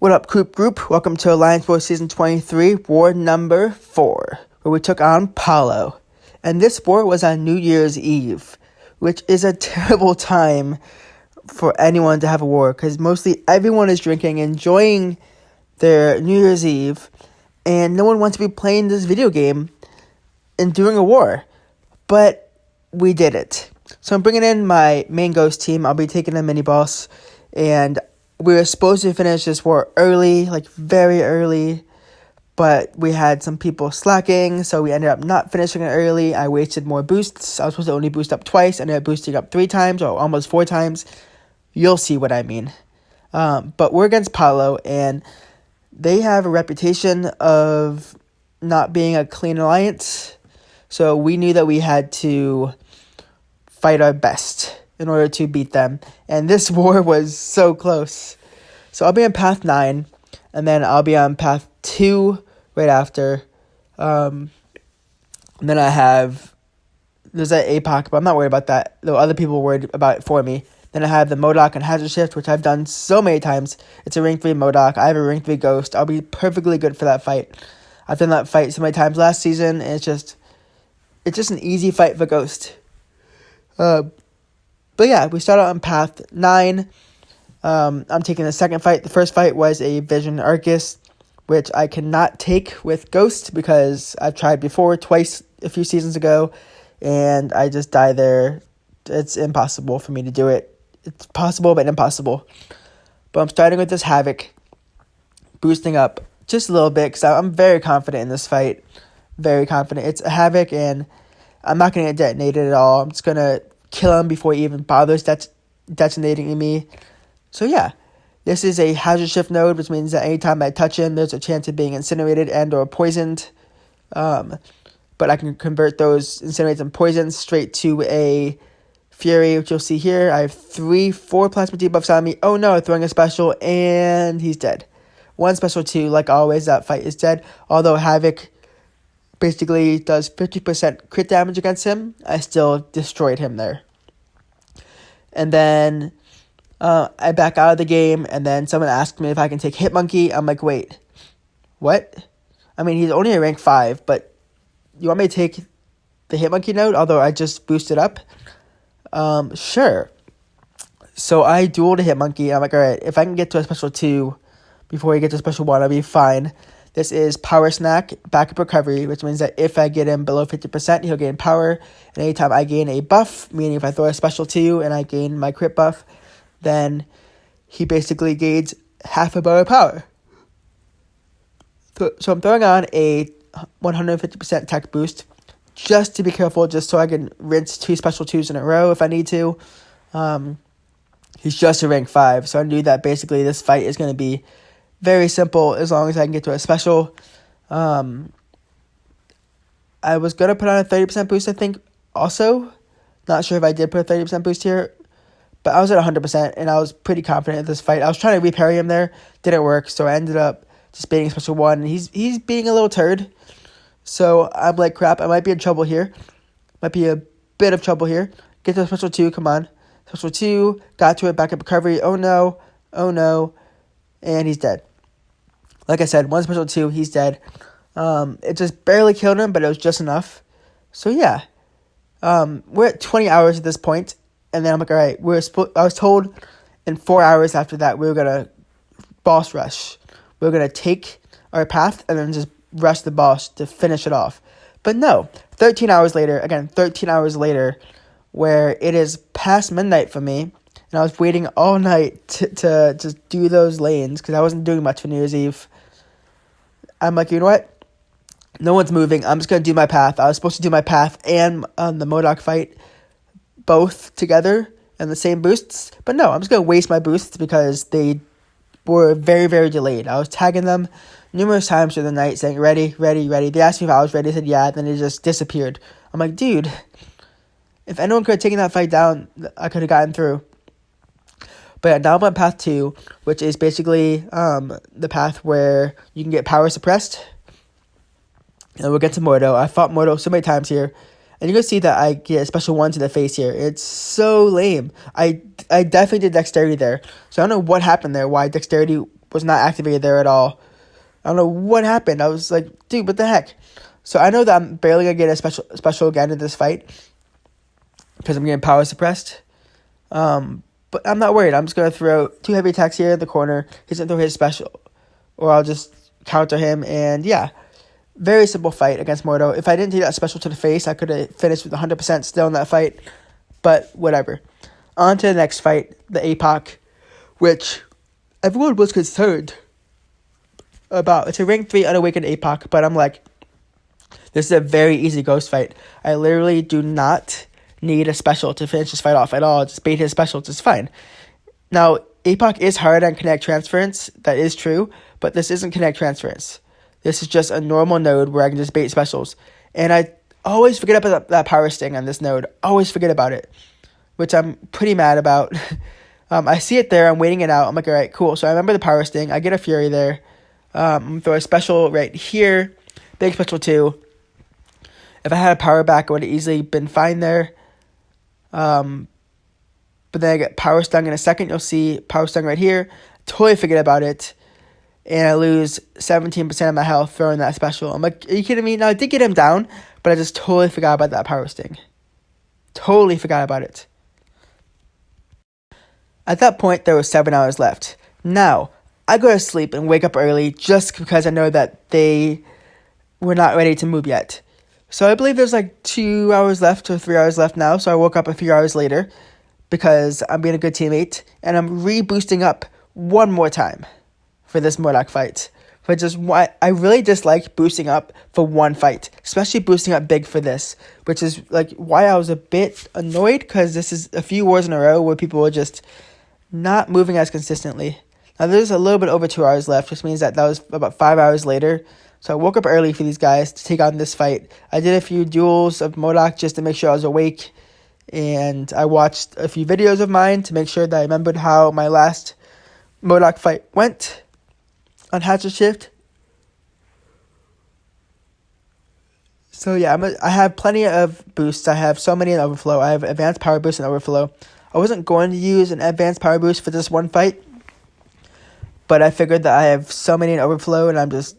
What up, Coop Group? Welcome to Alliance War Season 23, War number 4, where we took on PALO. And this war was on New Year's Eve, which is a terrible time for anyone to have a war, because mostly everyone is drinking, enjoying their New Year's Eve, and no one wants to be playing this video game and doing a war. But we did it. So I'm bringing in my main ghost team. I'll be taking a mini-boss, and we were supposed to finish this war early, like very early, but we had some people slacking, so we ended up not finishing it early. I wasted more boosts. I was supposed to only boost up twice, ended up boosting up 3 times, or almost 4 times. You'll see what I mean. But we're against PALO, and they have a reputation of not being a clean alliance, so we knew that we had to fight our best in order to beat them. And this war was so close. So I'll be on path 9, and then I'll be on path 2 right after. And then there's that APOC, but I'm not worried about that, though other people were worried about it for me. Then I have the MODOK and Hazard Shift, which I've done so many times. It's a rank 3 MODOK. I have a rank 3 Ghost. I'll be perfectly good for that fight. I've done that fight so many times last season, and it's just an easy fight for Ghost. But yeah, we start out on path 9. I'm taking the second fight. The first fight was a Vision Arcus, which I cannot take with Ghost because I've tried before twice a few seasons ago, and I just die there. It's impossible for me to do it. It's possible, but impossible. But I'm starting with this Havok, boosting up just a little bit because I'm very confident in this fight. Very confident. It's a Havok, and I'm not going to get detonated at all. I'm just going to kill him before he even bothers detonating me. So yeah, this is a Hazard Shift node, which means that anytime I touch him, there's a chance of being incinerated and or poisoned. But I can convert those incinerates and poisons straight to a Fury, which you'll see here. I have 4 plasma debuffs on me. Oh no, throwing a special, and he's dead. 1 special 2, like always, that fight is dead. Although Havok basically does 50% crit damage against him, I still destroyed him there. And then I back out of the game, and then someone asked me if I can take Hitmonkey. I'm like, wait, what? I mean, he's only a rank 5, but you want me to take the Hitmonkey node, although I just boosted up? Sure. So I dueled a Hitmonkey. I'm like, alright, if I can get to a special 2 before he gets to special 1, I'll be fine. This is Power Snack, Backup Recovery, which means that if I get him below 50%, he'll gain power. And anytime I gain a buff, meaning if I throw a special 2 and I gain my crit buff, then he basically gains half a bar of power. So I'm throwing on a 150% tech boost, just to be careful, just so I can rinse 2 special 2s in a row if I need to. He's just a rank 5, so I knew that basically this fight is going to be very simple as long as I can get to a special. I was going to put on a 30% boost, I think, also. Not sure if I did put a 30% boost here, but I was at 100%, and I was pretty confident in this fight. I was trying to reparry him there. Didn't work, so I ended up just beating special 1. And he's being a little turd, so I'm like, crap, I might be in trouble here. Might be a bit of trouble here. Get to special 2, come on. Special 2, got to it, backup recovery. Oh no, and he's dead. Like I said, 1 special 2, he's dead. It just barely killed him, but it was just enough. So yeah, we're at 20 hours at this point, and then I'm like, all right, I was told in 4 hours after that we were gonna boss rush. We were gonna take our path and then just rush the boss to finish it off. But no, 13 hours later, where it is past midnight for me, and I was waiting all night to just do those lanes because I wasn't doing much for New Year's Eve. I'm like, you know what? No one's moving. I'm just going to do my path. I was supposed to do my path and the MODOK fight both together and the same boosts. But no, I'm just going to waste my boosts because they were very, very delayed. I was tagging them numerous times through the night saying, ready, ready, ready. They asked me if I was ready. I said, yeah. Then it just disappeared. I'm like, dude, if anyone could have taken that fight down, I could have gotten through. But yeah, now I'm on path 2, which is basically the path where you can get power suppressed. And we'll get to Mordo. I fought Mordo so many times here. And you can see that I get a special 1 to the face here. It's so lame. I definitely did dexterity there. So I don't know what happened there, why dexterity was not activated there at all. I don't know what happened. I was like, dude, what the heck? So I know that I'm barely going to get a special again in this fight because I'm getting power suppressed. But I'm not worried. I'm just going to throw 2 heavy attacks here in the corner. He's going to throw his special. Or I'll just counter him. And yeah, very simple fight against Mordo. If I didn't take that special to the face, I could have finished with 100% still in that fight. But whatever. On to the next fight, the APOC, which everyone was concerned about. It's a rank 3 unawakened APOC, but I'm like, this is a very easy ghost fight. I literally do not need a special to finish this fight off at all. Just bait his specials, it's fine. Now, APOC is hard on connect transference. That is true, but this isn't connect transference. This is just a normal node where I can just bait specials. And I always forget about that power sting on this node. Always forget about it, which I'm pretty mad about. I see it there. I'm waiting it out. I'm like, all right, cool. So I remember the power sting. I get a fury there. I'm going to throw a special right here. Big special too. If I had a power back, I would have easily been fine there. But then I get power stung in a second. You'll see power stung right here. Totally forget about it. And I lose 17% of my health throwing that special. I'm like, are you kidding me? Now, I did get him down, but I just totally forgot about that power sting. Totally forgot about it. At that point, there was 7 hours left. Now, I go to sleep and wake up early just because I know that they were not ready to move yet. So I believe there's like 2 hours left or 3 hours left now. So I woke up a few hours later because I'm being a good teammate. And I'm re-boosting up one more time for this MODOK fight. For just why I really dislike boosting up for one fight. Especially boosting up big for this. Which is like why I was a bit annoyed. Because this is a few wars in a row where people were just not moving as consistently. Now there's a little bit over 2 hours left. Which means that was about 5 hours later. So I woke up early for these guys to take on this fight. I did a few duels of MODOK just to make sure I was awake. And I watched a few videos of mine to make sure that I remembered how my last MODOK fight went on Hatchet Shift. So yeah, I have plenty of boosts. I have so many in Overflow. I have Advanced Power Boost and Overflow. I wasn't going to use an Advanced Power Boost for this one fight. But I figured that I have so many in Overflow and I'm just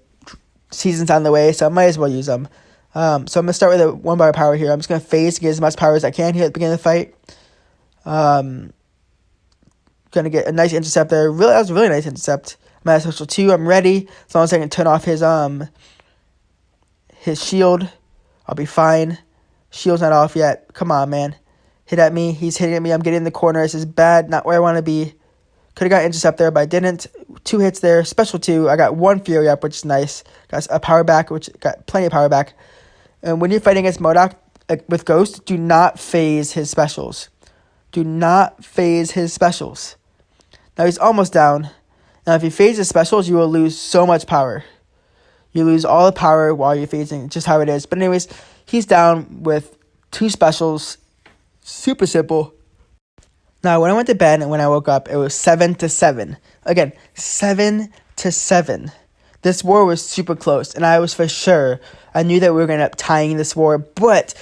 seasons on the way, so I might as well use them. So I'm going to start with a 1 bar power here. I'm just going to phase to get as much power as I can here at the beginning of the fight. Going to get a nice intercept there. That was a really nice intercept. I'm at special 2. I'm ready. As long as I can turn off his shield, I'll be fine. Shield's not off yet. Come on, man. Hit at me. He's hitting at me. I'm getting in the corner. This is bad. Not where I want to be. Could have got intercept there, but I didn't. 2 hits there. Special 2. I got 1 fury up, which is nice. Got a power back, which got plenty of power back. And when you're fighting against MODOK with Ghost, do not phase his specials. Do not phase his specials. Now he's almost down. Now if you phase his specials, you will lose so much power. You lose all the power while you're phasing. Just how it is. But anyways, he's down with 2 specials. Super simple. Now, when I went to bed and when I woke up, it was 7-7. Again, 7-7. This war was super close, and I was for sure. I knew that we were going to end up tying this war, but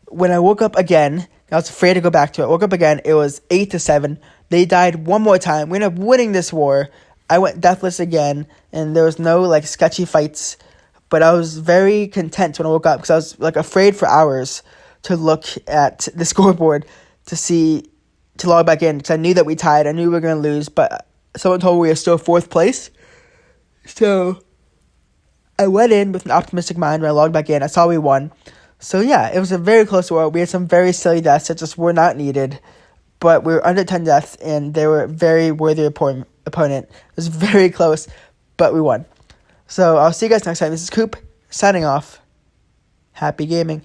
when I woke up again, I was afraid to go back to it. I woke up again, it was 8-7. They died one more time. We ended up winning this war. I went deathless again, and there was no like sketchy fights, but I was very content when I woke up because I was like afraid for hours to look at the scoreboard to log back in because I knew that we tied. I knew we were going to lose, but someone told me we were still 4th place. So I went in with an optimistic mind. When I logged back in, I saw we won. So yeah, it was a very close war. We had some very silly deaths that just were not needed, but we were under 10 deaths, and they were a very worthy opponent. It was very close, but we won. So I'll see you guys next time. This is Coop, signing off. Happy gaming.